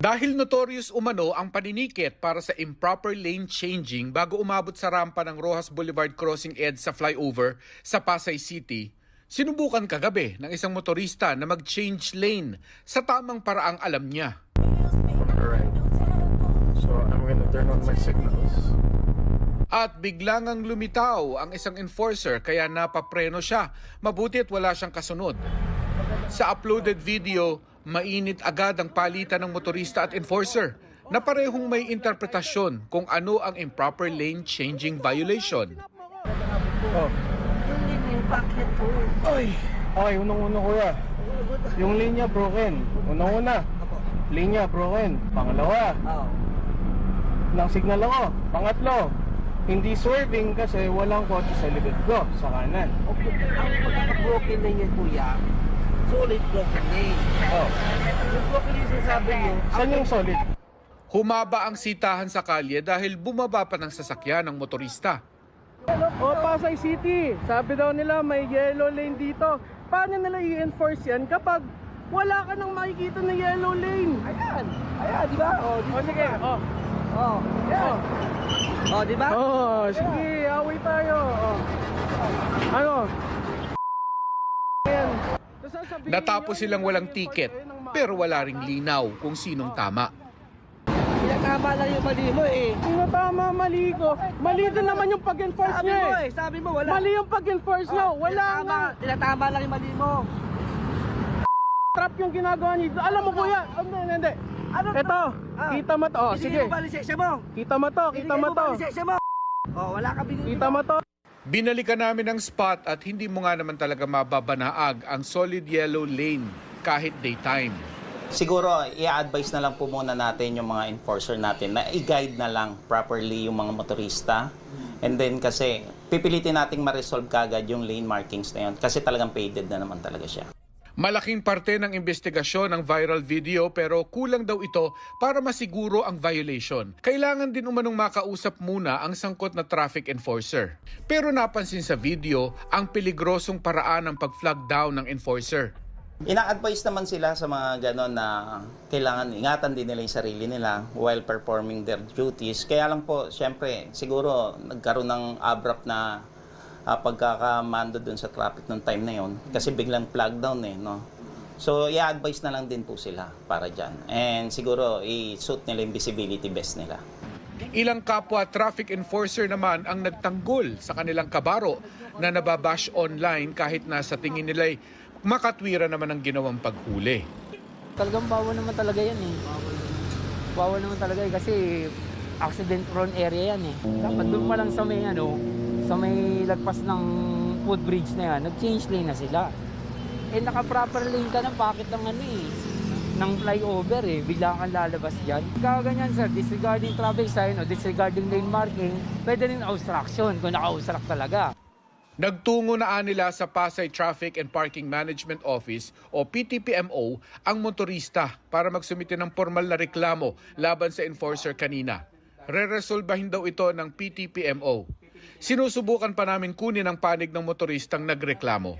Dahil notorious umano ang paninikit para sa improper lane changing bago umabot sa rampa ng Roxas Boulevard Crossing EDSA sa flyover sa Pasay City, sinubukan kagabi ng isang motorista na mag-change lane sa tamang paraang alam niya. Alright. So I'm gonna turn on my signals. At biglang ang lumitaw ang isang enforcer kaya napapreno siya. Mabuti't wala siyang kasunod. Sa uploaded video, mainit agad ang palitan ng motorista at enforcer na parehong may interpretasyon kung ano ang improper lane changing violation. Oh. Ay! Okay, unang-una kuya. Yung linya broken. Unang-una. Linya broken. Pangalawa. Nang signal ako. Pangatlo. Hindi swerving kasi walang kotse sa likod ko, sa kanan. Okay, ang pagkaka-broken na yun kuya, solid broken lane. Oh. Yung broken lane sinasabi nyo, Saan yung solid? Humaba ang sitahan sa kalye dahil bumaba pa ng sasakyan ng motorista. O Pasay City, sabi daw nila may yellow lane dito. Paano nila i-enforce yan kapag wala ka nang makikita na yellow lane? ayan, di ba? O sige, Ayan. Di ba? Sige, away tayo. Ano? Ayan. Natapos silang walang ticket pero wala ring linaw kung sinong tama. Pinatama lang yung mali mo eh. Sino tama, mali ko? Mali din naman yung pag-enforce Sabi niya mo eh. sabi mo wala. Mali yung pag-enforce niya. Wala nga. Tinatama lang yung mali mo. Trap yung ginagawa niyo. Alam mo kuya, hindi. Ano to? Ito, kita mo to. Sige. Hindi mo ba lisensya mo? Kita mo to, kita mo Hindi to. mo ba lisensya mo? Wala ka binili. Kita mo to. Binalikan namin ang spot at hindi mo nga naman talaga mababanaag ang solid yellow lane kahit daytime. Siguro, i-advise na lang po muna natin yung mga enforcer natin na i-guide na lang properly yung mga motorista. And then kasi, pipilitin nating ma-resolve kagad yung lane markings na yun kasi talagang faded na naman talaga siya. Malaking parte ng investigasyon ng viral video pero kulang daw ito para masiguro ang violation. Kailangan din umanong makausap muna ang sangkot na traffic enforcer. Pero napansin sa video ang peligrosong paraan ng pag-flag down ng enforcer. Ina-advise naman sila sa mga gano'n na kailangan ingatan din nila yung sarili nila while performing their duties. Kaya lang po, syempre, siguro nagkaroon ng abrupt na pagkakamando dun sa traffic nung time na yon kasi biglang flag down eh, no? So, i-advise na lang din po sila para dyan. And siguro, i-suit nila yung visibility vest nila. Ilang kapwa traffic enforcer naman ang nagtanggol sa kanilang kabaro na nababash online kahit na sa tingin nila'y makatwira naman ang ginawang paghuli. Talagang bawal naman talaga yan eh. Bawal naman talaga eh kasi accident prone area yan eh. Dapat doon pa lang sa may sa may lagpas ng footbridge na yan, nag-change lane na sila. Eh naka-proper lane ka ng bakit ng ng flyover eh, bigla kang lalabas dyan. Kaganyan sir, disregarding traffic sign o disregarding lane marking, pwede rin obstruction kung naka-obstruct talaga. Nagtungo na nila sa Pasay Traffic and Parking Management Office o PTPMO ang motorista para magsumite ng formal na reklamo laban sa enforcer kanina. Re-resolbahin daw ito ng PTPMO. Sinusubukan pa namin kunin ang panig ng motoristang nagreklamo.